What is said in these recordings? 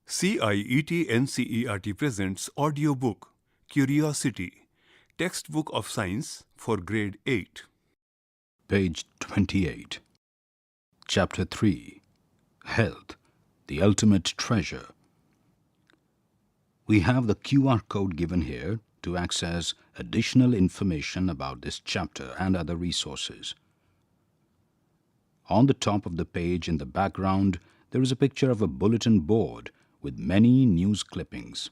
CIET NCERT presents AudioBook Curiosity, Textbook of Science for Grade 8. Page 28. Chapter 3. Health, the Ultimate Treasure. We have the QR code given here to access additional information about this chapter and other resources. On the top of the page in the background, there is a picture of a bulletin board with many news clippings.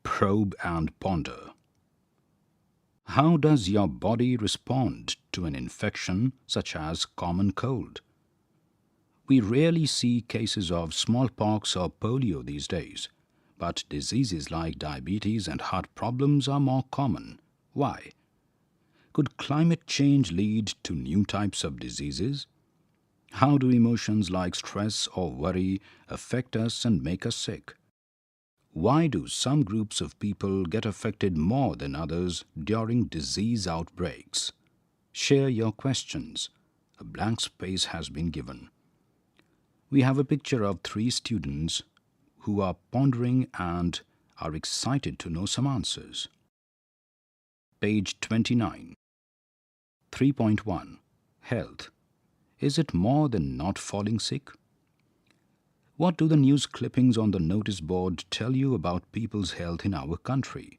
Probe and ponder. How does your body respond to an infection such as common cold? We rarely see cases of smallpox or polio these days, but diseases like diabetes and heart problems are more common. Why? Could climate change lead to new types of diseases? How do emotions like stress or worry affect us and make us sick? Why do some groups of people get affected more than others during disease outbreaks? Share your questions. A blank space has been given. We have a picture of 3 students who are pondering and are excited to know some answers. Page 29. 3.1. Health. Is it more than not falling sick? What do the news clippings on the notice board tell you about people's health in our country?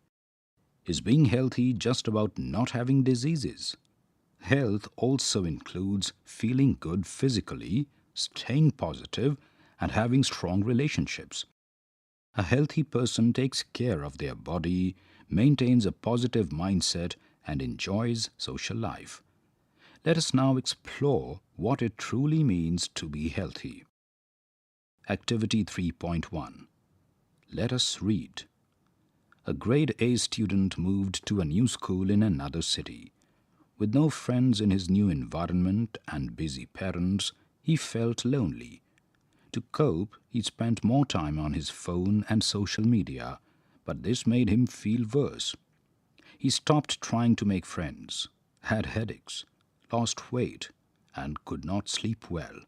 Is being healthy just about not having diseases? Health also includes feeling good physically, staying positive, and having strong relationships. A healthy person takes care of their body, maintains a positive mindset, and enjoys social life. Let us now explore what it truly means to be healthy. Activity 3.1. Let us read. A grade A student moved to a new school in another city. With no friends in his new environment and busy parents, he felt lonely. To cope, he spent more time on his phone and social media, but this made him feel worse. He stopped trying to make friends, had headaches, lost weight, and could not sleep well.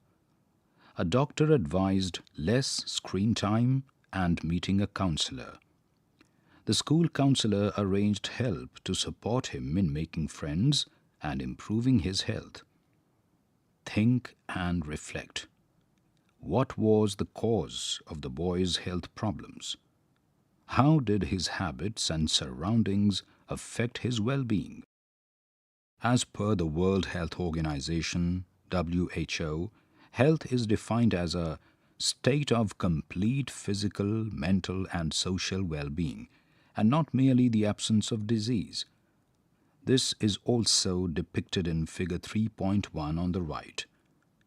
A doctor advised less screen time and meeting a counselor. The school counselor arranged help to support him in making friends and improving his health. Think and reflect. What was the cause of the boy's health problems? How did his habits and surroundings affect his well-being? As per the World Health Organization, WHO, health is defined as a state of complete physical, mental, and social well-being, and not merely the absence of disease. This is also depicted in Figure 3.1 on the right.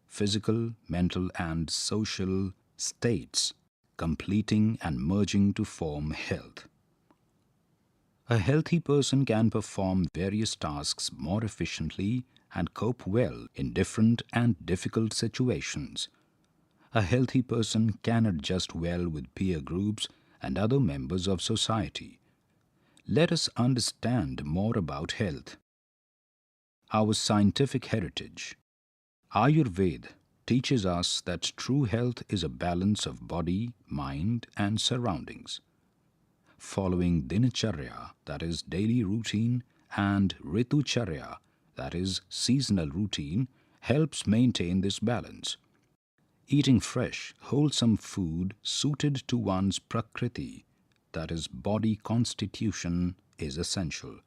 Physical, mental, and social states completing and merging to form health. A healthy person can perform various tasks more efficiently and cope well in different and difficult situations. A healthy person can adjust well with peer groups and other members of society. Let us understand more about health. Our scientific heritage. Ayurveda teaches us that true health is a balance of body, mind, and surroundings. Following dinacharya, that is daily routine, and ritucharya, that is seasonal routine, helps maintain this balance. Eating fresh, wholesome food suited to one's prakriti, that is body constitution, is essential.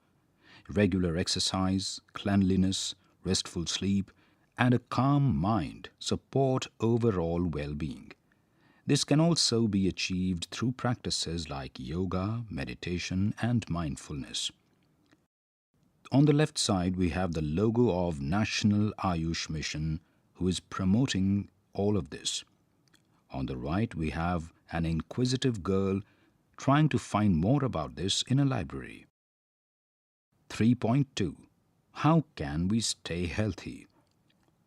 Regular exercise, cleanliness, restful sleep, and a calm mind support overall well-being. This can also be achieved through practices like yoga, meditation, and mindfulness. On the left side, we have the logo of National Ayush Mission, who is promoting all of this. On the right, we have an inquisitive girl trying to find more about this in a library. 3.2. How can we stay healthy?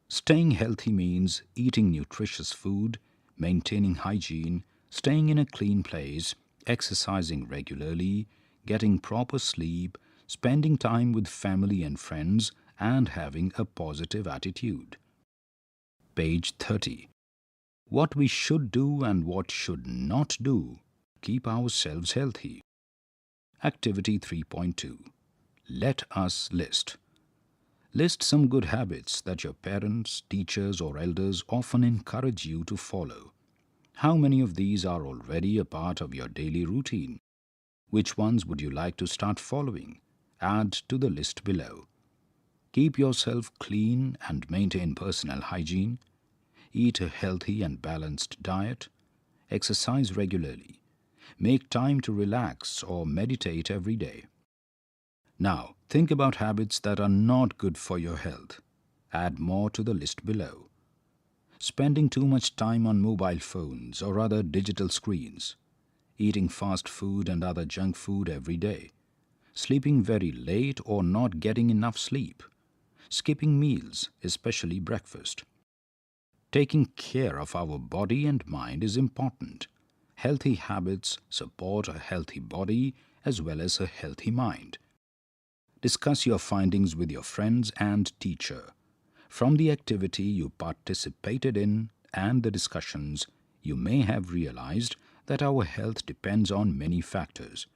Staying healthy means eating nutritious food, maintaining hygiene, staying in a clean place, exercising regularly, getting proper sleep, spending time with family and friends, and having a positive attitude. Page 30. What we should do and what should not do to keep ourselves healthy. Activity 3.2. Let us list. List some good habits that your parents, teachers, or elders often encourage you to follow. How many of these are already a part of your daily routine? Which ones would you like to start following? Add to the list below. Keep yourself clean and maintain personal hygiene. Eat a healthy and balanced diet. Exercise regularly. Make time to relax or meditate every day. Now, think about habits that are not good for your health. Add more to the list below. Spending too much time on mobile phones or other digital screens. Eating fast food and other junk food every day. Sleeping very late or not getting enough sleep. Skipping meals, especially breakfast. Taking care of our body and mind is important. Healthy habits support a healthy body as well as a healthy mind. Discuss your findings with your friends and teacher. From the activity you participated in and the discussions, you may have realized that our health depends on many factors.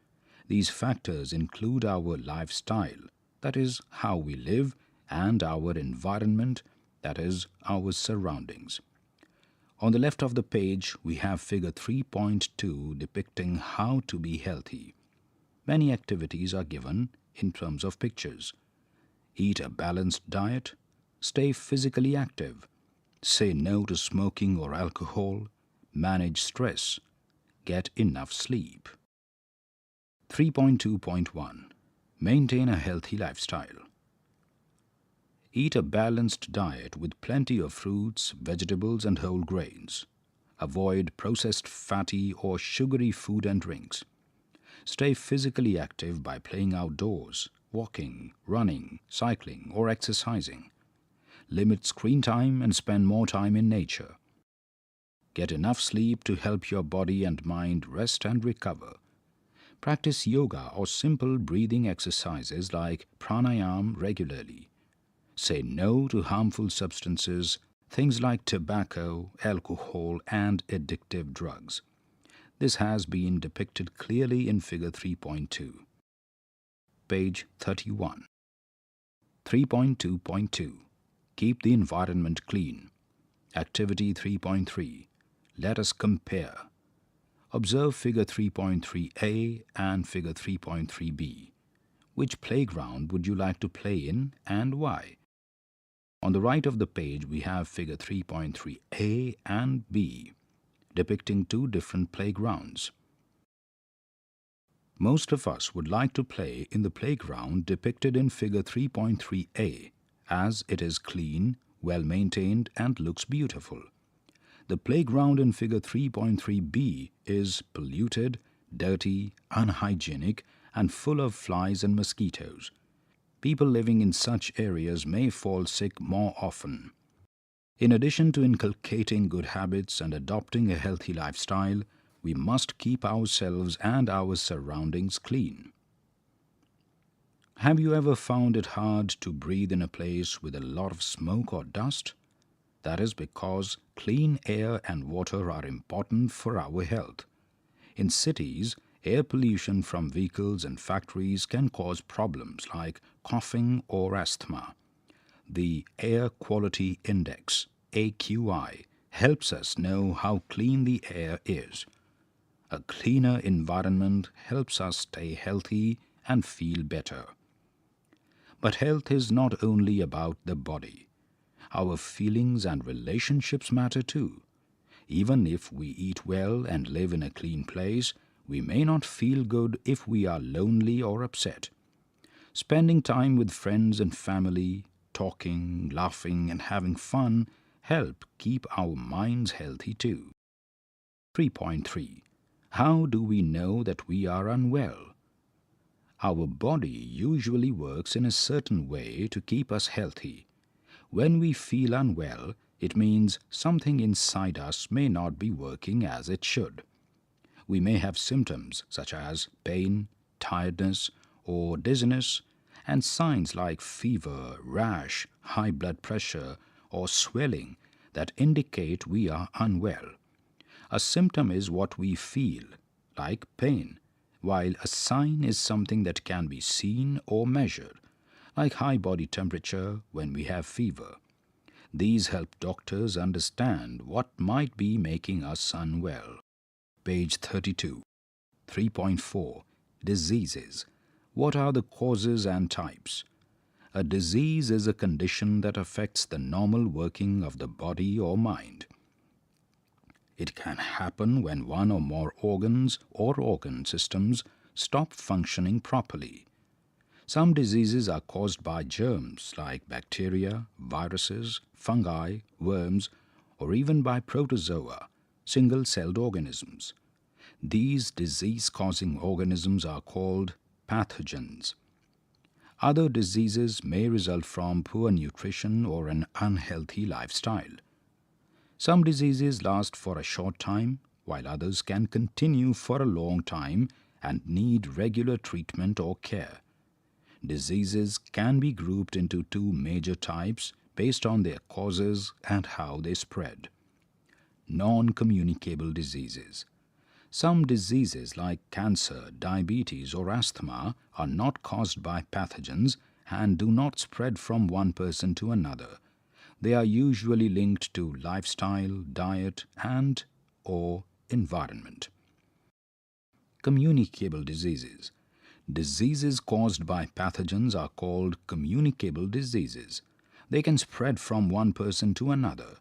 These factors include our lifestyle, that is, how we live, and our environment, that is, our surroundings. On the left of the page, we have figure 3.2 depicting how to be healthy. Many activities are given in terms of pictures. Eat a balanced diet. Stay physically active. Say no to smoking or alcohol. Manage stress. Get enough sleep. 3.2.1. Maintain a healthy lifestyle. Eat a balanced diet with plenty of fruits, vegetables, and whole grains. Avoid processed fatty or sugary food and drinks. Stay physically active by playing outdoors, walking, running, cycling, or exercising. Limit screen time and spend more time in nature. Get enough sleep to help your body and mind rest and recover. Practice yoga or simple breathing exercises like pranayama regularly. Say no to harmful substances, things like tobacco, alcohol, and addictive drugs. This has been depicted clearly in figure 3.2. Page 31. 3.2.2. Keep the environment clean. Activity 3.3. Let us compare. Observe figure 3.3a and figure 3.3b. Which playground would you like to play in and why? On the right of the page, we have figure 3.3a and b, depicting two different playgrounds. Most of us would like to play in the playground depicted in figure 3.3a, as it is clean, well maintained, and looks beautiful. The playground in figure 3.3b is polluted, dirty, unhygienic, and full of flies and mosquitoes. People living in such areas may fall sick more often. In addition to inculcating good habits and adopting a healthy lifestyle, we must keep ourselves and our surroundings clean. Have you ever found it hard to breathe in a place with a lot of smoke or dust? That is because clean air and water are important for our health. In cities, air pollution from vehicles and factories can cause problems like coughing or asthma. The Air Quality Index, AQI, helps us know how clean the air is. A cleaner environment helps us stay healthy and feel better. But health is not only about the body. Our feelings and relationships matter too. Even if we eat well and live in a clean place, we may not feel good if we are lonely or upset. Spending time with friends and family, talking, laughing, and having fun help keep our minds healthy too. 3.3. How do we know that we are unwell? Our body usually works in a certain way to keep us healthy. When we feel unwell, it means something inside us may not be working as it should. We may have symptoms such as pain, tiredness, or dizziness, and signs like fever, rash, high blood pressure, or swelling that indicate we are unwell. A symptom is what we feel, like pain, while a sign is something that can be seen or measured, like high body temperature when we have fever. These help doctors understand what might be making us unwell. Page 32. 3.4. Diseases. What are the causes and types? A disease is a condition that affects the normal working of the body or mind. It can happen when one or more organs or organ systems stop functioning properly. Some diseases are caused by germs like bacteria, viruses, fungi, worms, or even by protozoa, single-celled organisms. These disease-causing organisms are called pathogens. Other diseases may result from poor nutrition or an unhealthy lifestyle. Some diseases last for a short time, while others can continue for a long time and need regular treatment or care. Diseases can be grouped into two major types based on their causes and how they spread. Non-communicable diseases. Some diseases like cancer, diabetes, or asthma are not caused by pathogens and do not spread from one person to another. They are usually linked to lifestyle, diet, and/or environment. Communicable diseases. Diseases caused by pathogens are called communicable diseases. They can spread from one person to another.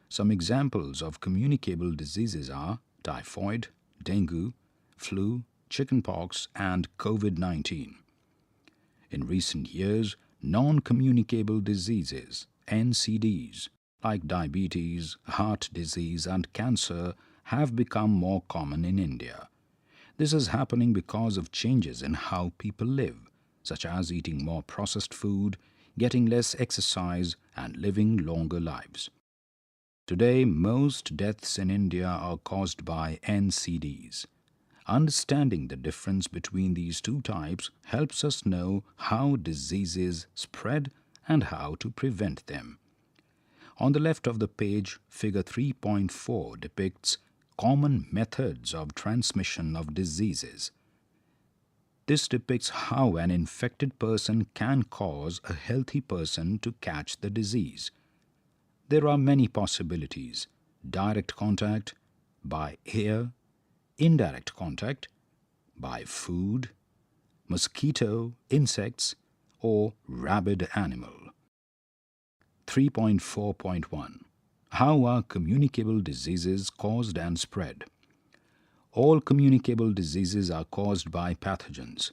Some examples of communicable diseases are typhoid, dengue, flu, chickenpox, and COVID-19. In recent years, non-communicable diseases, NCDs, like diabetes, heart disease, and cancer, have become more common in India. This is happening because of changes in how people live, such as eating more processed food, getting less exercise, and living longer lives. Today, most deaths in India are caused by NCDs. Understanding the difference between these two types helps us know how diseases spread and how to prevent them. On the left of the page, figure 3.4 depicts common methods of transmission of diseases. This depicts how an infected person can cause a healthy person to catch the disease. There are many possibilities: direct contact, by air, indirect contact, by food, mosquito, insects, or rabid animal. 3.4.1. How are communicable diseases caused and spread? All communicable diseases are caused by pathogens.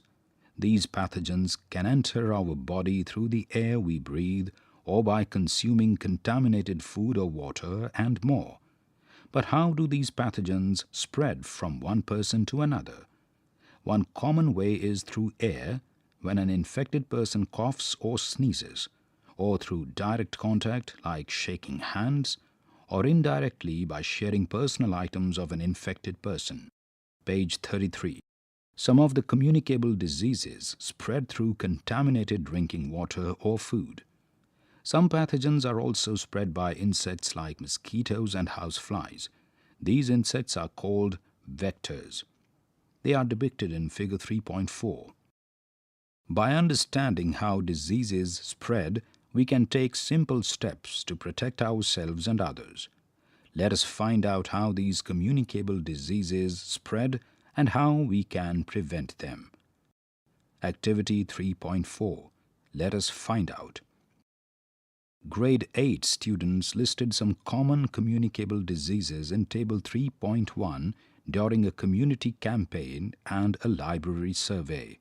These pathogens can enter our body through the air we breathe or by consuming contaminated food or water, and more. But how do these pathogens spread from one person to another? One common way is through air when an infected person coughs or sneezes, or through direct contact like shaking hands, or indirectly by sharing personal items of an infected person. Page 33. Some of the communicable diseases spread through contaminated drinking water or food. Some pathogens are also spread by insects like mosquitoes and houseflies. These insects are called vectors. They are depicted in figure 3.4. By understanding how diseases spread, we can take simple steps to protect ourselves and others. Let us find out how these communicable diseases spread and how we can prevent them. Activity 3.4. Let us find out. Grade 8 students listed some common communicable diseases in Table 3.1 during a community campaign and a library survey.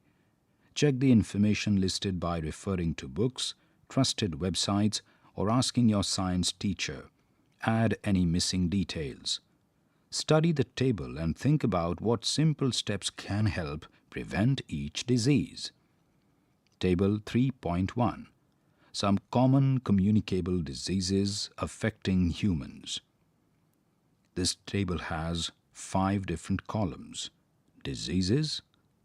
Check the information listed by referring to books, trusted websites, or asking your science teacher. Add any missing details. Study the table and think about what simple steps can help prevent each disease. Table 3.1. Some common communicable diseases affecting humans. This table has 5 different columns: diseases,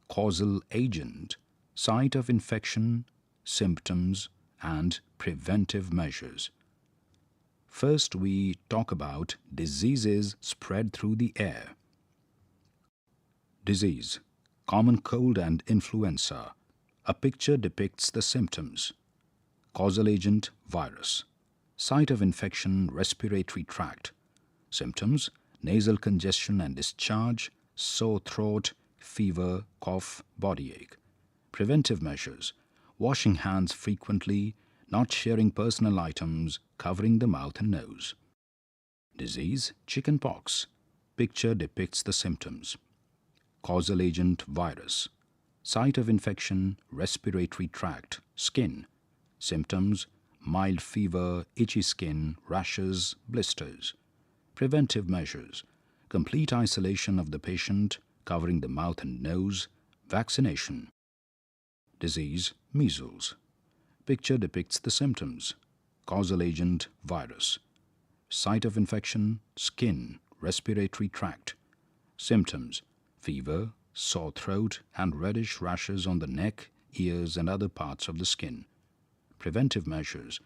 causal agent, site of infection, symptoms, and preventive measures. First, we talk about diseases spread through the air. Disease, common cold and influenza. A picture depicts the symptoms. Causal agent, virus. Site of infection, respiratory tract. Symptoms, nasal congestion and discharge, sore throat, fever, cough, body ache. Preventive measures, washing hands frequently, not sharing personal items, covering the mouth and nose. Disease, chicken pox. Picture depicts the symptoms. Causal agent, virus. Site of infection, respiratory tract, skin. Symptoms, mild fever, itchy skin, rashes, blisters. Preventive measures, complete isolation of the patient, covering the mouth and nose, vaccination. Disease, measles. Picture depicts the symptoms. Causal agent, virus. Site of infection, skin, respiratory tract. Symptoms, fever, sore throat, and reddish rashes on the neck, ears, and other parts of the skin. Preventive measures,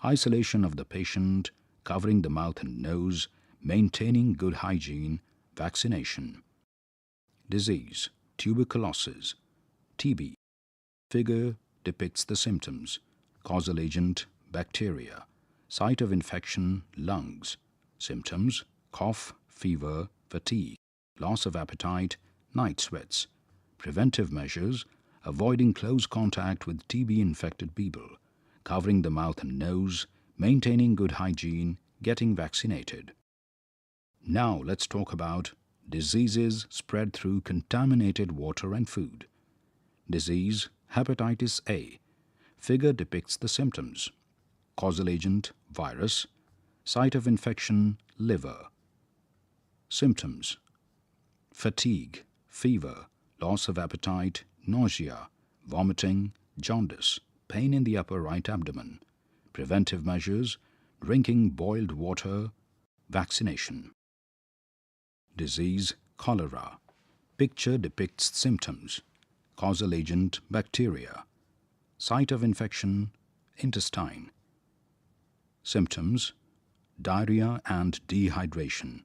isolation of the patient, covering the mouth and nose, maintaining good hygiene, vaccination. Disease, tuberculosis, TB. Figure depicts the symptoms. Causal agent, bacteria. Site of infection, lungs. Symptoms, cough, fever, fatigue, loss of appetite, night sweats. Preventive measures, avoiding close contact with TB-infected people, covering the mouth and nose, maintaining good hygiene, getting vaccinated. Now let's talk about diseases spread through contaminated water and food. Disease, hepatitis A. Figure depicts the symptoms. Causal agent, virus. Site of infection, liver. Symptoms, fatigue, fever, loss of appetite, nausea, vomiting, jaundice, pain in the upper right abdomen. Preventive measures, drinking boiled water, vaccination. Disease, cholera. Picture depicts symptoms. Causal agent, bacteria. Site of infection, intestine. Symptoms, diarrhea and dehydration.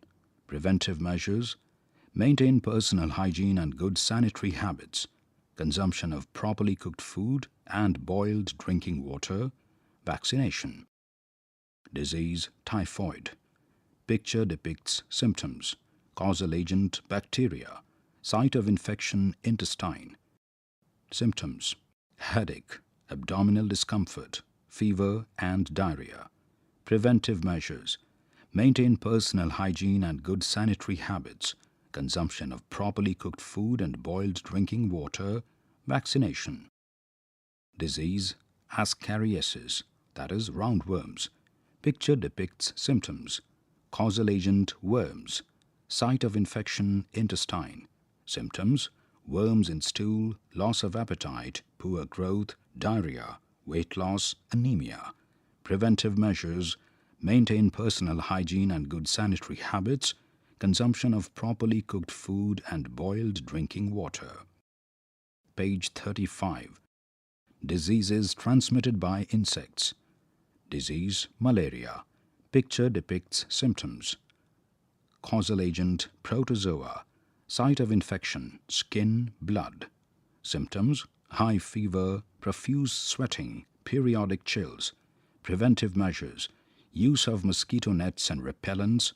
Preventive measures, maintain personal hygiene and good sanitary habits, consumption of properly cooked food and boiled drinking water, vaccination. Disease, typhoid. Picture depicts symptoms. Causal agent, bacteria. Site of infection, intestine. Symptoms, headache, abdominal discomfort, fever and diarrhea. Preventive measures, maintain personal hygiene and good sanitary habits, consumption of properly cooked food and boiled drinking water, vaccination. Disease, ascariasis, that is roundworms. Picture depicts symptoms. Causal agent, worms. Site of infection, intestine. Symptoms, worms in stool, loss of appetite, poor growth, diarrhea, weight loss, anemia. Preventive measures, maintain personal hygiene and good sanitary habits, consumption of properly cooked food and boiled drinking water. Page 35. Diseases transmitted by insects. Disease, malaria. Picture depicts symptoms. Causal agent, protozoa. Site of infection, skin, blood. Symptoms, high fever, profuse sweating, periodic chills. Preventive measures, use of mosquito nets and repellents,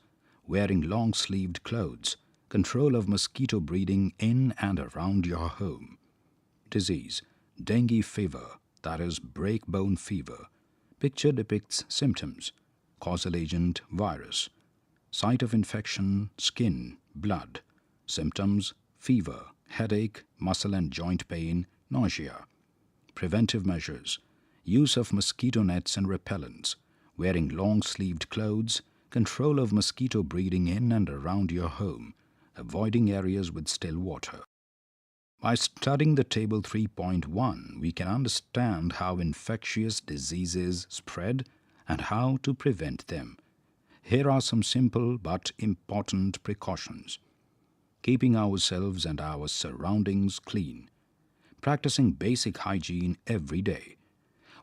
wearing long-sleeved clothes, control of mosquito breeding in and around your home. Disease, dengue fever, that is break-bone fever. Picture depicts symptoms. Causal agent, virus. Site of infection, skin, blood. Symptoms, fever, headache, muscle and joint pain, nausea. Preventive measures, use of mosquito nets and repellents, wearing long-sleeved clothes, control of mosquito breeding in and around your home, avoiding areas with still water. By studying the Table 3.1, we can understand how infectious diseases spread and how to prevent them. Here are some simple but important precautions. Keeping ourselves and our surroundings clean. Practicing basic hygiene every day.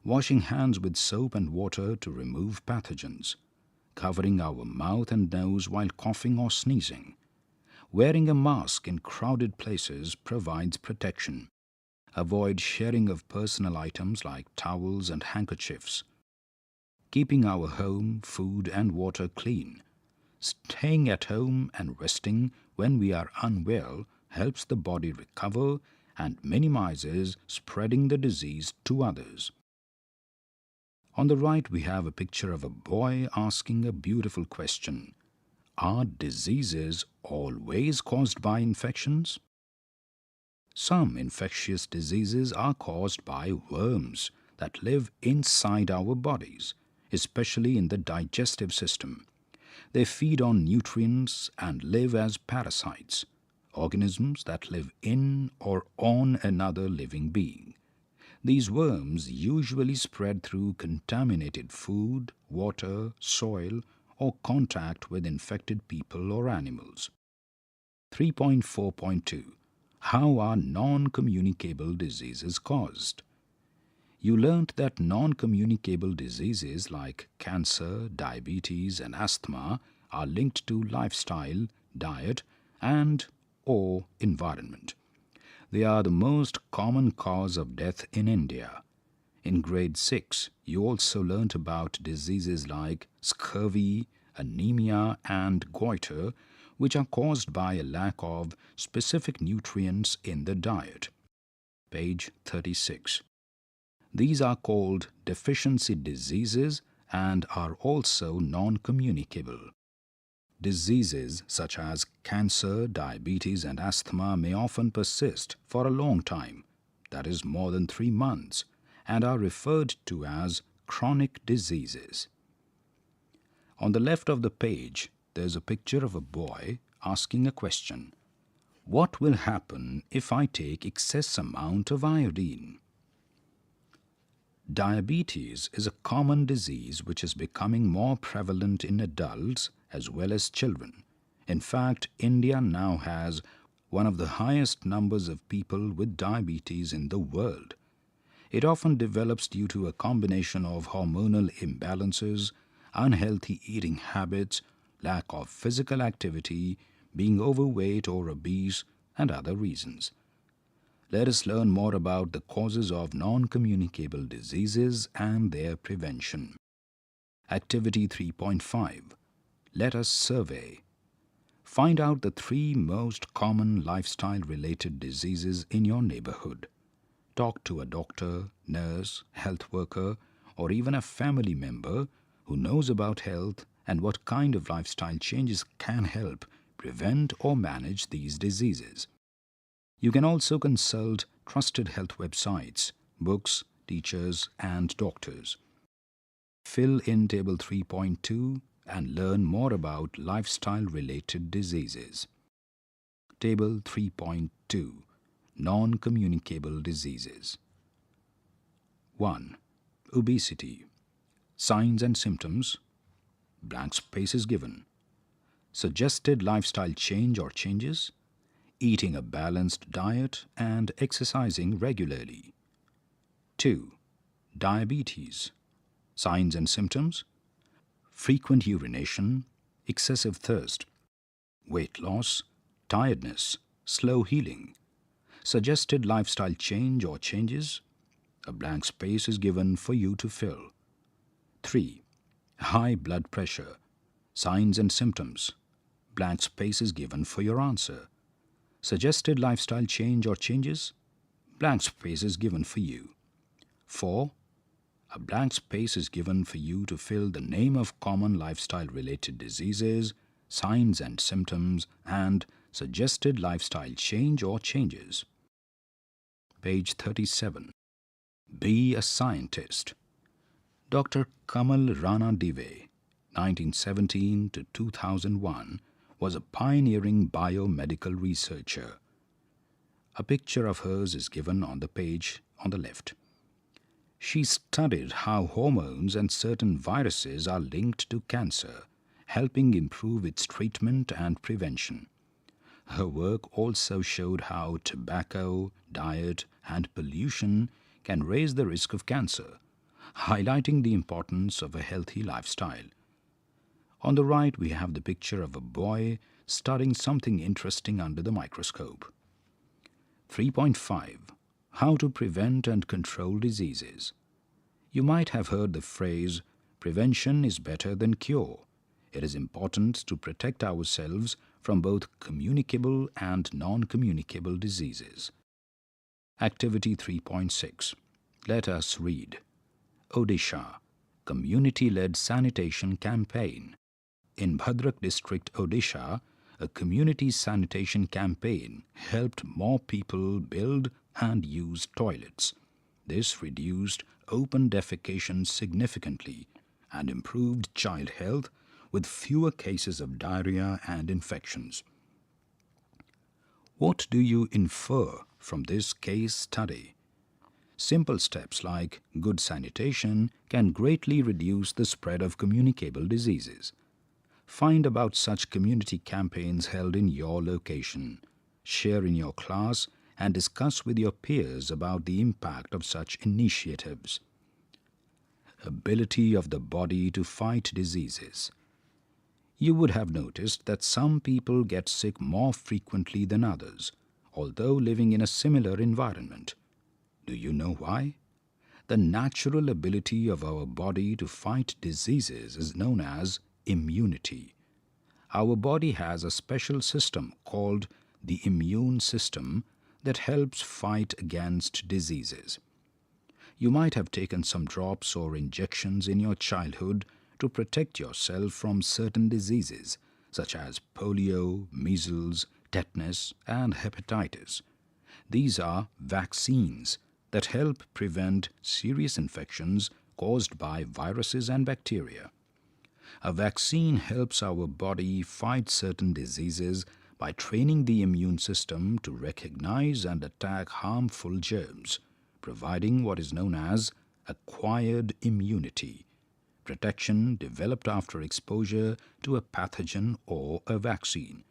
Washing hands with soap and water to remove pathogens. covering our mouth and nose while coughing or sneezing. Wearing a mask in crowded places provides protection. Avoid sharing of personal items like towels and handkerchiefs. Keeping our home, food and water clean. Staying at home and resting when we are unwell helps the body recover and minimizes spreading the disease to others. On the right, we have a picture of a boy asking a beautiful question. Are diseases always caused by infections? Some infectious diseases are caused by worms that live inside our bodies, especially in the digestive system. They feed on nutrients and live as parasites, organisms that live in or on another living being. These worms usually spread through contaminated food, water, soil, or contact with infected people or animals. 3.4.2 How are non-communicable diseases caused? You learnt that non-communicable diseases like cancer, diabetes and asthma are linked to lifestyle, diet and or environment. They are the most common cause of death in India. In grade 6, you also learnt about diseases like scurvy, anemia and goiter, which are caused by a lack of specific nutrients in the diet. Page 36. These are called deficiency diseases and are also non-communicable. Diseases such as cancer, diabetes and asthma may often persist for a long time, that is more than 3 months, and are referred to as chronic diseases. On the left of the page, there is a picture of a boy asking a question. What will happen if I take excess amount of iodine? Diabetes is a common disease which is becoming more prevalent in adults as well as children. In fact, India now has one of the highest numbers of people with diabetes in the world. It often develops due to a combination of hormonal imbalances, unhealthy eating habits, lack of physical activity, being overweight or obese, and other reasons. Let us learn more about the causes of non-communicable diseases and their prevention. Activity 3.5. Let us survey. Find out the 3 most common lifestyle-related diseases in your neighborhood. Talk to a doctor, nurse, health worker, or even a family member who knows about health and what kind of lifestyle changes can help prevent or manage these diseases. You can also consult trusted health websites, books, teachers, and doctors. Fill in Table 3.2 and learn more about lifestyle-related diseases. Table 3.2 Non-communicable diseases. 1. Obesity. Signs and symptoms. Blank space is given. Suggested lifestyle change or changes. Eating a balanced diet and exercising regularly. 2. Diabetes. Signs and symptoms. Frequent urination, excessive thirst, weight loss, tiredness, slow healing. Suggested lifestyle change or changes. A blank space is given for you to fill. 3. High blood pressure. Signs and symptoms. Blank space is given for your answer. Suggested lifestyle change or changes. Blank space is given for you. 4. A blank space is given for you to fill the name of common lifestyle-related diseases, signs and symptoms, and suggested lifestyle change or changes. Page 37. Be a scientist. Dr. Kamal Rana Dive, 1917 to 2001, was a pioneering biomedical researcher. A picture of hers is given on the page on the left. She studied how hormones and certain viruses are linked to cancer, helping improve its treatment and prevention. Her work also showed how tobacco, diet, and pollution can raise the risk of cancer, highlighting the importance of a healthy lifestyle. On the right, we have the picture of a boy studying something interesting under the microscope. 3.5. How to prevent and control diseases. You might have heard the phrase, prevention is better than cure. It is important to protect ourselves from both communicable and non-communicable diseases. Activity 3.6. Let us read. Odisha, community-led sanitation campaign. In Bhadrak district, Odisha, a community sanitation campaign helped more people build and use toilets. This reduced open defecation significantly and improved child health with fewer cases of diarrhea and infections. What do you infer from this case study? Simple steps like good sanitation can greatly reduce the spread of communicable diseases. Find about such community campaigns held in your location. Share in your class and discuss with your peers about the impact of such initiatives. Ability of the body to fight diseases. You would have noticed that some people get sick more frequently than others, although living in a similar environment. Do you know why? The natural ability of our body to fight diseases is known as immunity. Our body has a special system called the immune system that helps fight against diseases. You might have taken some drops or injections in your childhood to protect yourself from certain diseases such as polio, measles, tetanus, and hepatitis. These are vaccines that help prevent serious infections caused by viruses and bacteria. A vaccine helps our body fight certain diseases by training the immune system to recognize and attack harmful germs, providing what is known as acquired immunity, protection developed after exposure to a pathogen or a vaccine.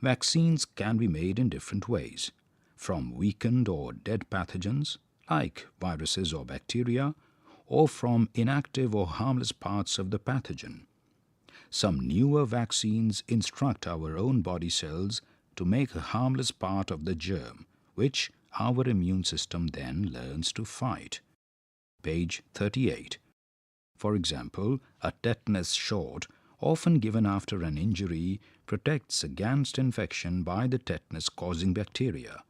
Vaccines can be made in different ways, from weakened or dead pathogens like viruses or bacteria, or from inactive or harmless parts of the pathogen. Some newer vaccines instruct our own body cells to make a harmless part of the germ, which our immune system then learns to fight. Page 38. For example, a tetanus shot, often given after an injury, protects against infection by the tetanus-causing bacteria.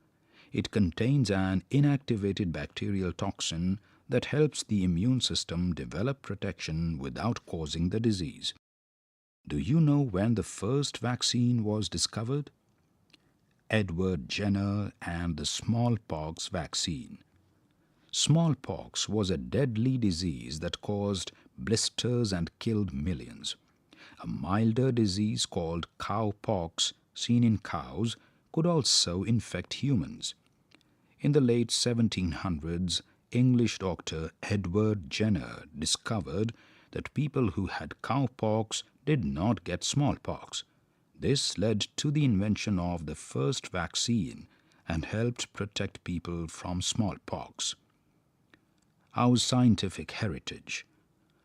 It contains an inactivated bacterial toxin that helps the immune system develop protection without causing the disease. Do you know when the first vaccine was discovered? Edward Jenner and the smallpox vaccine. Smallpox was a deadly disease that caused blisters and killed millions. A milder disease called cowpox, seen in cows, could also infect humans. In the late 1700s, English doctor Edward Jenner discovered that people who had cowpox did not get smallpox. This led to the invention of the first vaccine and helped protect people from smallpox. Our scientific heritage.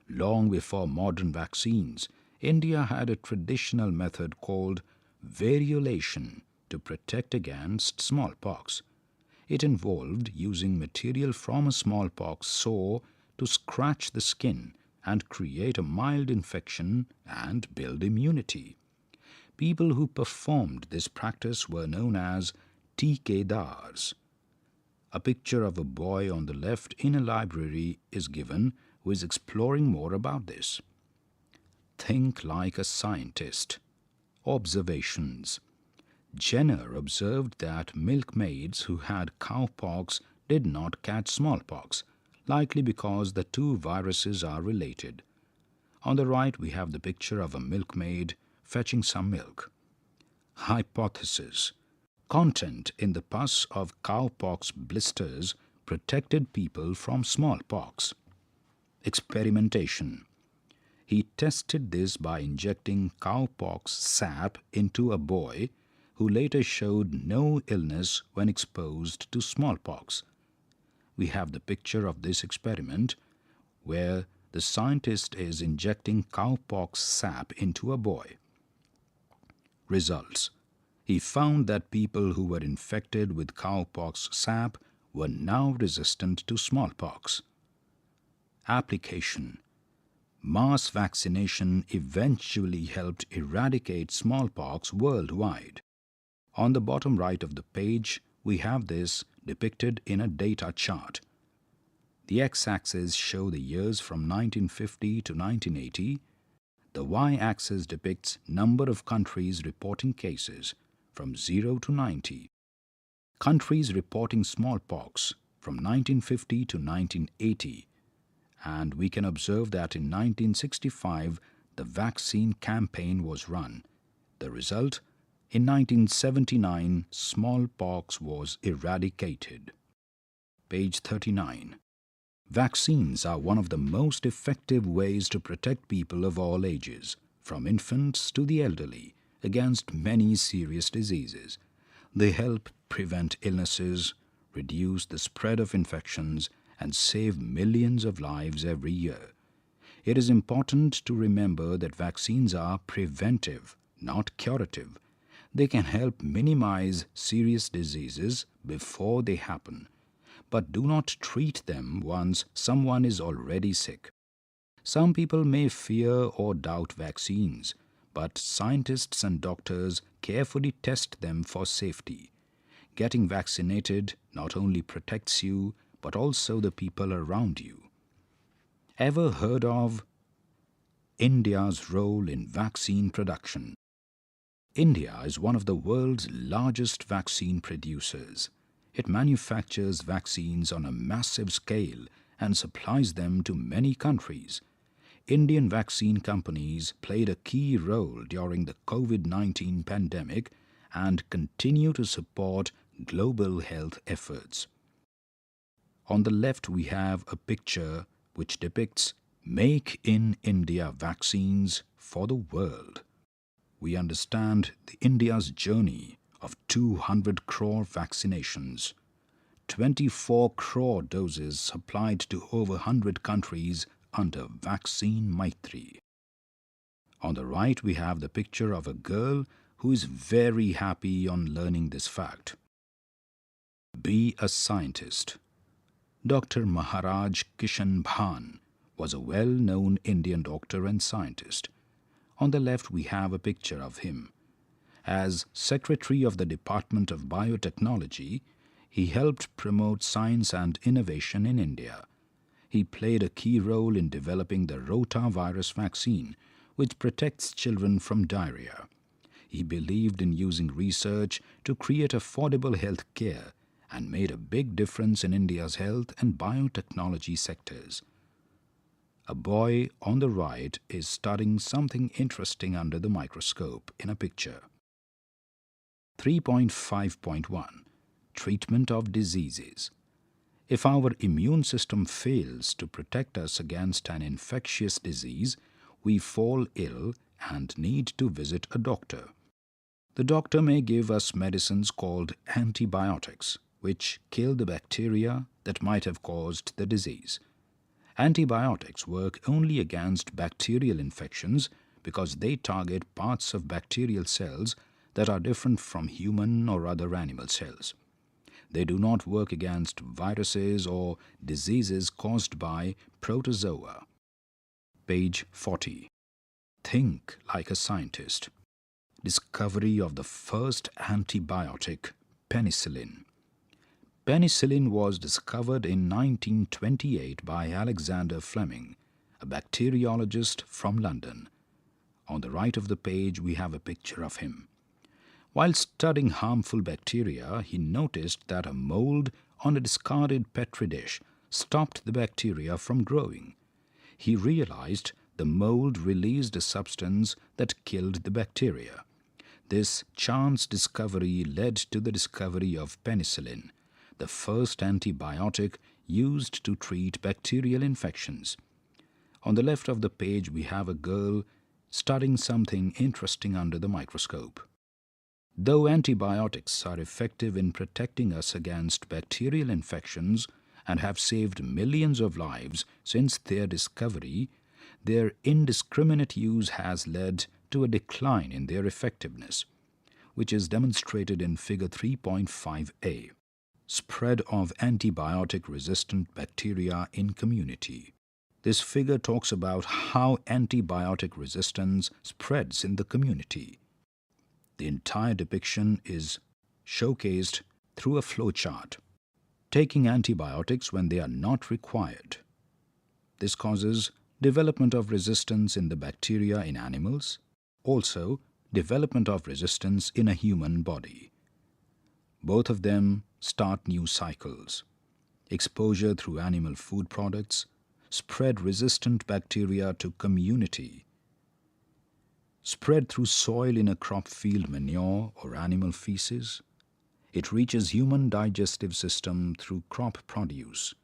Long before modern vaccines, India had a traditional method called variolation to protect against smallpox. It involved using material from a smallpox sore to scratch the skin and create a mild infection and build immunity. People who performed this practice were known as tikadars. A picture of a boy on the left in a library is given who is exploring more about this. Think like a scientist. Observations. Jenner observed that milkmaids who had cowpox did not catch smallpox, likely because the two viruses are related. On the right, we have the picture of a milkmaid fetching some milk. Hypothesis. Content in the pus of cowpox blisters protected people from smallpox. Experimentation. He tested this by injecting cowpox sap into a boy who later showed no illness when exposed to smallpox. We have the picture of this experiment where the scientist is injecting cowpox sap into a boy. Results: he found that people who were infected with cowpox sap were now resistant to smallpox. Application: mass vaccination eventually helped eradicate smallpox worldwide. On the bottom right of the page, we have this depicted in a data chart. The x-axis show the years from 1950 to 1980. The y-axis depicts number of countries reporting cases from 0 to 90. Countries reporting smallpox from 1950 to 1980. And we can observe that in 1965, the vaccine campaign was run. The result: in 1979, smallpox was eradicated. Page 39. Vaccines are one of the most effective ways to protect people of all ages, from infants to the elderly, against many serious diseases. They help prevent illnesses, reduce the spread of infections, and save millions of lives every year. It is important to remember that vaccines are preventive, not curative. They can help minimize serious diseases before they happen, but do not treat them once someone is already sick. Some people may fear or doubt vaccines, but scientists and doctors carefully test them for safety. Getting vaccinated not only protects you, but also the people around you. Ever heard of India's role in vaccine production? India is one of the world's largest vaccine producers. It manufactures vaccines on a massive scale and supplies them to many countries. Indian vaccine companies played a key role during the COVID-19 pandemic and continue to support global health efforts. On the left, we have a picture which depicts Make in India vaccines for the world. We understand India's journey of 200 crore vaccinations, 24 crore doses supplied to over 100 countries under Vaccine Maitri. On the right, we have the picture of a girl who is very happy on learning this fact. Be a scientist. Dr. Maharaj Kishan Bhan was a well-known Indian doctor and scientist. On the left, we have a picture of him. As Secretary of the Department of Biotechnology, he helped promote science and innovation in India. He played a key role in developing the rotavirus vaccine, which protects children from diarrhea. He believed in using research to create affordable health care and made a big difference in India's health and biotechnology sectors. A boy on the right is studying something interesting under the microscope in a picture. 3.5.1 Treatment of diseases. If our immune system fails to protect us against an infectious disease, we fall ill and need to visit a doctor. The doctor may give us medicines called antibiotics, which kill the bacteria that might have caused the disease. Antibiotics work only against bacterial infections because they target parts of bacterial cells that are different from human or other animal cells. They do not work against viruses or diseases caused by protozoa. Page 40. Think like a scientist. Discovery of the first antibiotic, penicillin. Penicillin was discovered in 1928 by Alexander Fleming, a bacteriologist from London. On the right of the page, we have a picture of him. While studying harmful bacteria, he noticed that a mold on a discarded petri dish stopped the bacteria from growing. He realized the mold released a substance that killed the bacteria. This chance discovery led to the discovery of penicillin, the first antibiotic used to treat bacterial infections. On the left of the page, we have a girl studying something interesting under the microscope. Though antibiotics are effective in protecting us against bacterial infections and have saved millions of lives since their discovery, their indiscriminate use has led to a decline in their effectiveness, which is demonstrated in Figure 3.5a, Spread of Antibiotic-Resistant Bacteria in Community. This figure talks about how antibiotic resistance spreads in the community. The entire depiction is showcased through a flowchart. Taking antibiotics when they are not required. This causes development of resistance in the bacteria in animals, also development of resistance in a human body. Both of them start new cycles. Exposure through animal food products spread resistant bacteria to community. Spread through soil in a crop field manure or animal feces. It reaches human digestive system through crop produce.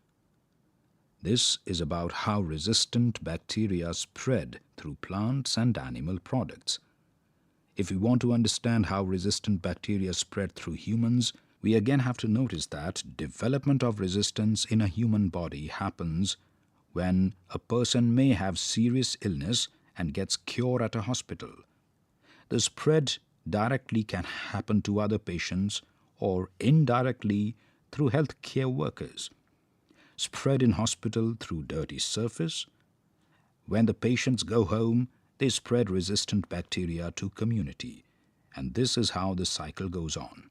This is about how resistant bacteria spread through plants and animal products. If we want to understand how resistant bacteria spread through humans, we again have to notice that development of resistance in a human body happens when a person may have serious illness and gets cure at a hospital. The spread directly can happen to other patients or indirectly through healthcare workers. Spread in hospital through dirty surface. When the patients go home, they spread resistant bacteria to community, and this is how the cycle goes on.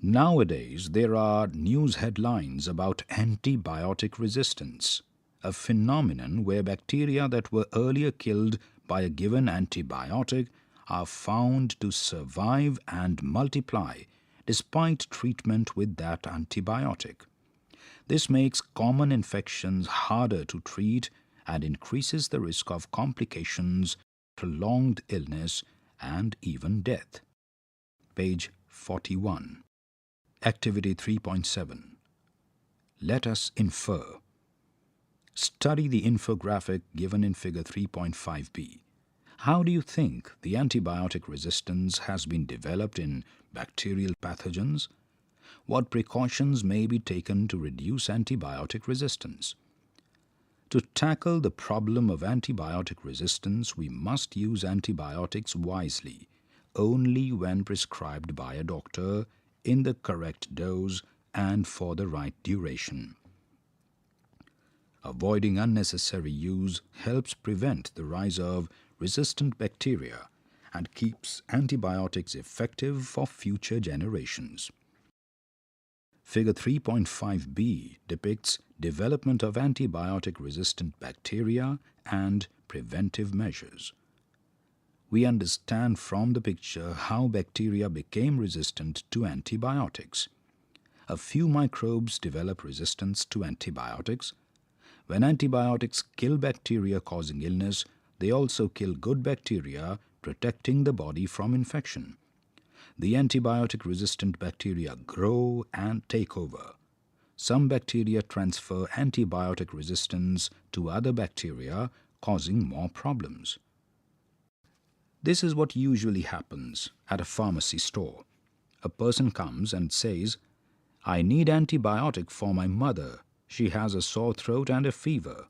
Nowadays, there are news headlines about antibiotic resistance, a phenomenon where bacteria that were earlier killed by a given antibiotic are found to survive and multiply despite treatment with that antibiotic. This makes common infections harder to treat and increases the risk of complications, prolonged illness, and even death. Page 41. Activity 3.7. Let us infer. Study the infographic given in Figure 3.5b. How do you think the antibiotic resistance has been developed in bacterial pathogens? What precautions may be taken to reduce antibiotic resistance? To tackle the problem of antibiotic resistance, we must use antibiotics wisely, only when prescribed by a doctor, in the correct dose and for the right duration. Avoiding unnecessary use helps prevent the rise of resistant bacteria and keeps antibiotics effective for future generations. Figure 3.5b depicts development of antibiotic-resistant bacteria and preventive measures. We understand from the picture how bacteria became resistant to antibiotics. A few microbes develop resistance to antibiotics. When antibiotics kill bacteria causing illness, they also kill good bacteria, protecting the body from infection. The antibiotic-resistant bacteria grow and take over. Some bacteria transfer antibiotic resistance to other bacteria, causing more problems. This is what usually happens at a pharmacy store. A person comes and says, "I need antibiotic for my mother. She has a sore throat and a fever."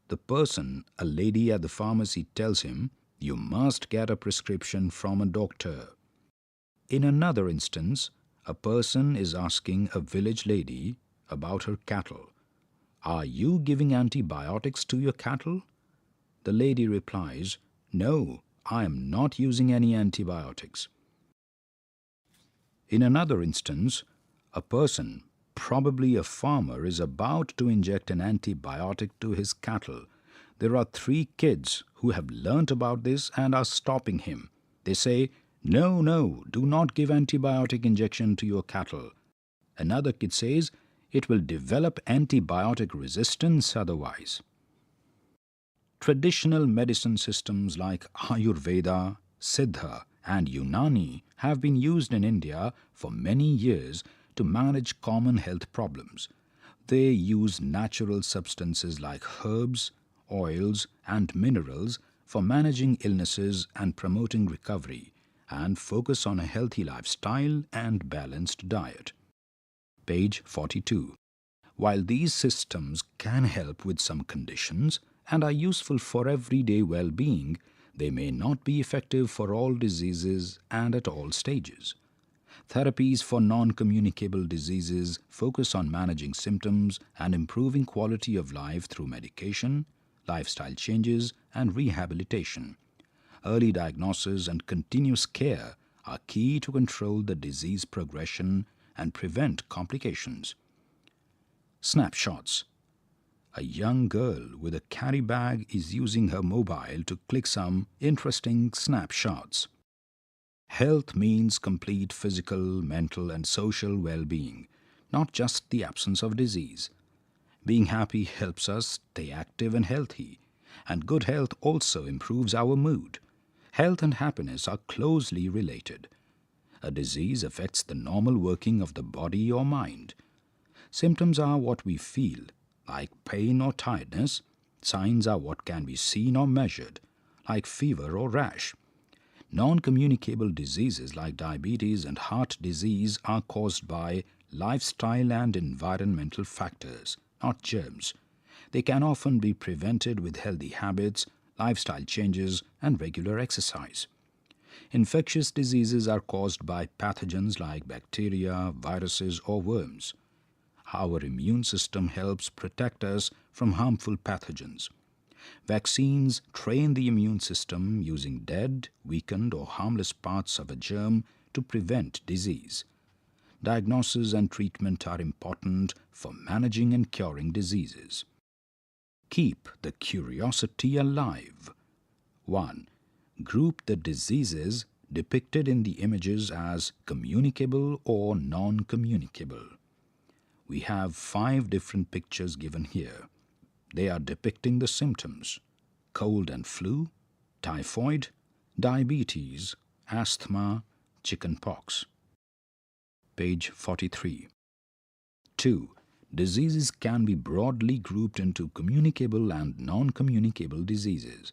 The person, a lady at the pharmacy, tells him, "You must get a prescription from a doctor." In another instance, a person is asking a village lady about her cattle. "Are you giving antibiotics to your cattle?" The lady replies, "No, I am not using any antibiotics." In another instance, a person, probably a farmer, is about to inject an antibiotic to his cattle. There are 3 kids who have learnt about this and are stopping him. They say, No, do not give antibiotic injection to your cattle." Another kid says, "It will develop antibiotic resistance otherwise." Traditional medicine systems like Ayurveda, Siddha, and Unani have been used in India for many years to manage common health problems. They use natural substances like herbs, oils, and minerals for managing illnesses and promoting recovery, and focus on a healthy lifestyle and balanced diet. Page 42. While these systems can help with some conditions and are useful for everyday well-being, they may not be effective for all diseases and at all stages. Therapies for non-communicable diseases focus on managing symptoms and improving quality of life through medication, lifestyle changes, and rehabilitation. Early diagnosis and continuous care are key to control the disease progression and prevent complications. Snapshots. A young girl with a carry bag is using her mobile to click some interesting snapshots. Health means complete physical, mental, and social well-being, not just the absence of disease. Being happy helps us stay active and healthy, and good health also improves our mood. Health and happiness are closely related. A disease affects the normal working of the body or mind. Symptoms are what we feel, like pain or tiredness. Signs are what can be seen or measured, like fever or rash. Non-communicable diseases like diabetes and heart disease are caused by lifestyle and environmental factors, not germs. They can often be prevented with healthy habits, lifestyle changes, and regular exercise. Infectious diseases are caused by pathogens like bacteria, viruses, or worms. Our immune system helps protect us from harmful pathogens. Vaccines train the immune system using dead, weakened, or harmless parts of a germ to prevent disease. Diagnosis and treatment are important for managing and curing diseases. Keep the curiosity alive. 1. Group the diseases depicted in the images as communicable or non-communicable. We have 5 different pictures given here. They are depicting the symptoms: cold and flu, typhoid, diabetes, asthma, chickenpox. Page 43. 2. Diseases can be broadly grouped into communicable and non-communicable diseases.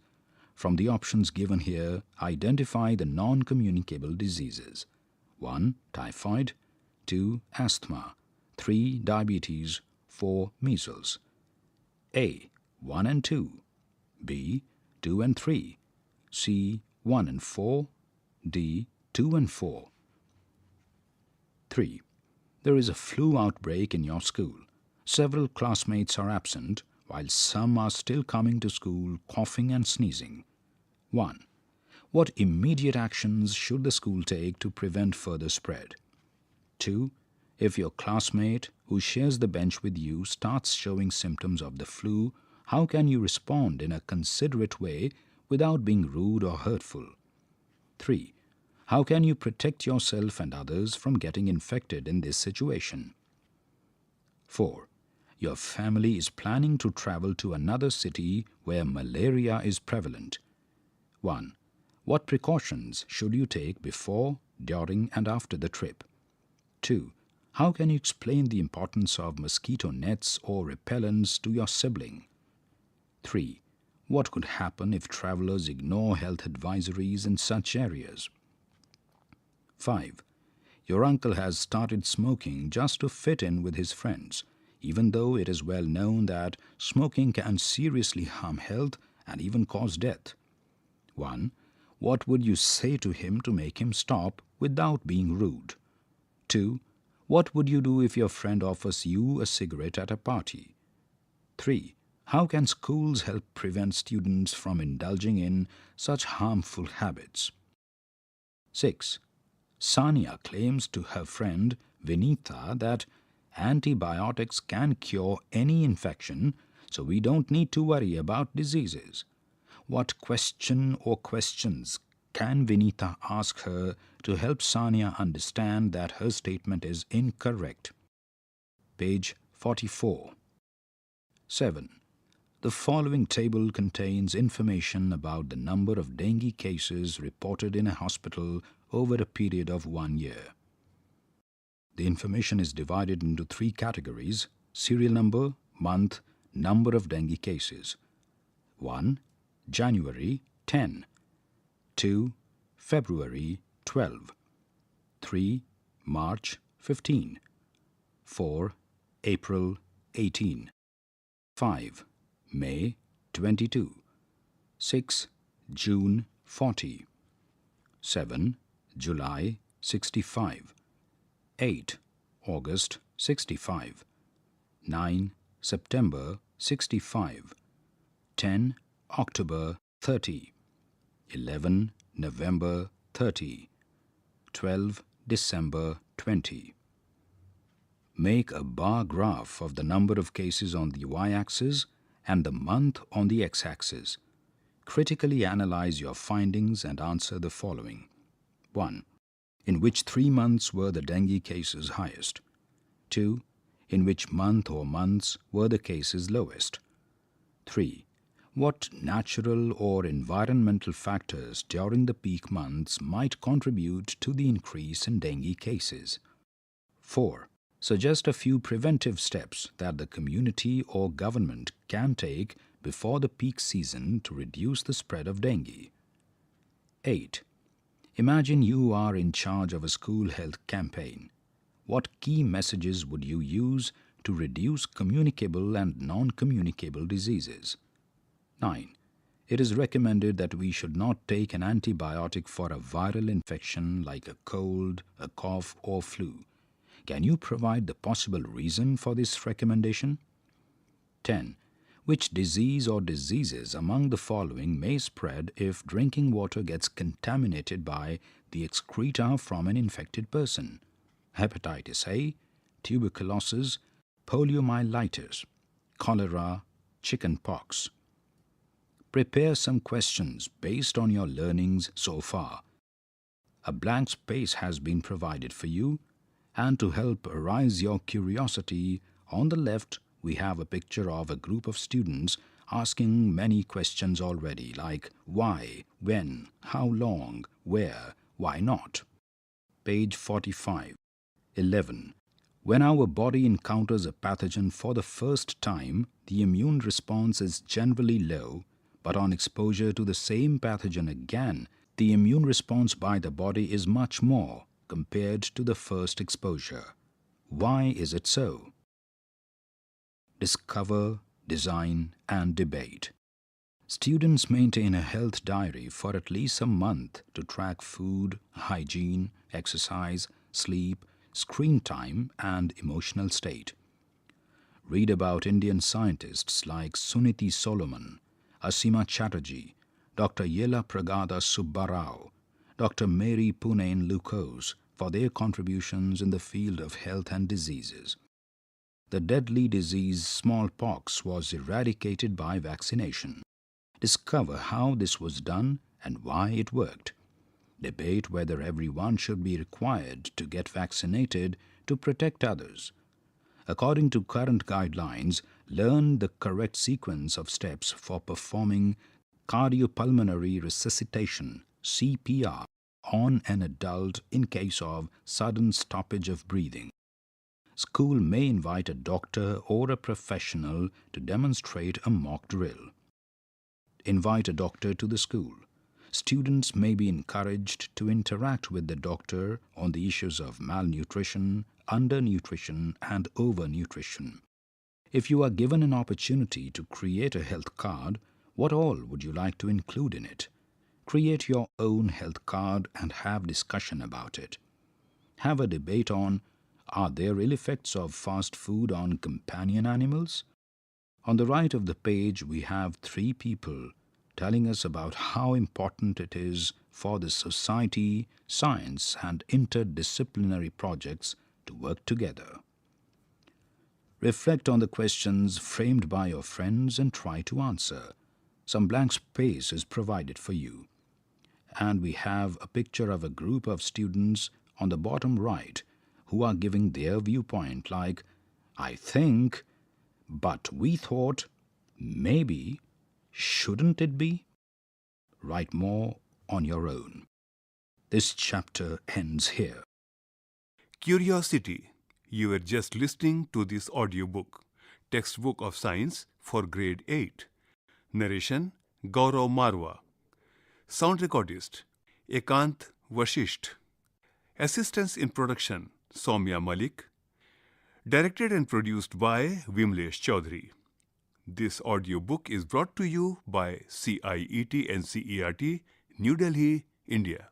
From the options given here, identify the non-communicable diseases. 1. Typhoid. 2. Asthma. 3. Diabetes. 4. Measles. A. 1 and 2. B. 2 and 3. C. 1 and 4. D. 2 and 4. 3. There is a flu outbreak in your school. Several classmates are absent, while some are still coming to school coughing and sneezing. 1. What immediate actions should the school take to prevent further spread? 2. If your classmate who shares the bench with you starts showing symptoms of the flu, how can you respond in a considerate way without being rude or hurtful? 3. How can you protect yourself and others from getting infected in this situation? 4. Your family is planning to travel to another city where malaria is prevalent. 1. What precautions should you take before, during, and after the trip? 2. How can you explain the importance of mosquito nets or repellents to your sibling? 3. What could happen if travelers ignore health advisories in such areas? 5. Your uncle has started smoking just to fit in with his friends, even though it is well known that smoking can seriously harm health and even cause death. 1. What would you say to him to make him stop without being rude? 2. What would you do if your friend offers you a cigarette at a party? 3. How can schools help prevent students from indulging in such harmful habits? 6. Sania claims to her friend Vinitha that antibiotics can cure any infection, so we don't need to worry about diseases. What question or questions can Vinitha ask her to help Sania understand that her statement is incorrect? Page 44. 7. The following table contains information about the number of dengue cases reported in a hospital over a period of 1 year. The information is divided into 3 categories: serial number, month, number of dengue cases. 1. January 10. 2. February 12. 3. March 15. 4. April 18. 5. May 22. 6. June 40. 7. July 65. 8. August 65. 9. September 65. 10. October 30. 11. November 30. 12. December 20. Make a bar graph of the number of cases on the y-axis and the month on the x-axis. Critically analyze your findings and answer the following. 1. In which 3 months were the dengue cases highest? 2. In which month or months were the cases lowest? 3. What natural or environmental factors during the peak months might contribute to the increase in dengue cases? 4. Suggest a few preventive steps that the community or government can take before the peak season to reduce the spread of dengue. 8. Imagine you are in charge of a school health campaign. What key messages would you use to reduce communicable and non-communicable diseases? 9. It is recommended that we should not take an antibiotic for a viral infection like a cold, a cough or flu. Can you provide the possible reason for this recommendation? 10. Which disease or diseases among the following may spread if drinking water gets contaminated by the excreta from an infected person? Hepatitis A, tuberculosis, poliomyelitis, cholera, chickenpox. Prepare some questions based on your learnings so far. A blank space has been provided for you, and to help arouse your curiosity, on the left we have a picture of a group of students asking many questions already, like why, when, how long, where, why not. Page 45. 11. When our body encounters a pathogen for the first time, the immune response is generally low, but on exposure to the same pathogen again, the immune response by the body is much more compared to the first exposure. Why is it so? Discover, design, and debate. Students maintain a health diary for at least a month to track food, hygiene, exercise, sleep, screen time, and emotional state. Read about Indian scientists like Suniti Solomon, Asima Chatterjee, Dr. Yela Pragada Subbarao, Dr. Mary Punain Lucas for their contributions in the field of health and diseases. The deadly disease smallpox was eradicated by vaccination. Discover how this was done and why it worked. Debate whether everyone should be required to get vaccinated to protect others. According to current guidelines, learn the correct sequence of steps for performing cardiopulmonary resuscitation (CPR) on an adult in case of sudden stoppage of breathing. School may invite a doctor or a professional to demonstrate a mock drill. Invite a doctor to the school. Students may be encouraged to interact with the doctor on the issues of malnutrition, undernutrition, and overnutrition. If you are given an opportunity to create a health card, what all would you like to include in it? Create your own health card and have discussion about it. Have a debate on, are there ill effects of fast food on companion animals? On the right of the page, we have 3 people telling us about how important it is for the society, science, and interdisciplinary projects to work together. Reflect on the questions framed by your friends and try to answer. Some blank space is provided for you. And we have a picture of a group of students on the bottom right who are giving their viewpoint like, I think, but we thought, maybe, shouldn't it be? Write more on your own. This chapter ends here. Curiosity. You were just listening to this audiobook, Textbook of Science for Grade 8. Narration, Gaurav Marwa. Sound recordist, Ekant Vashisht. Assistance in production, Soumya Malik. Directed and produced by Vimlesh Chaudhary. This audiobook is brought to you by CIET NCERT, New Delhi, India.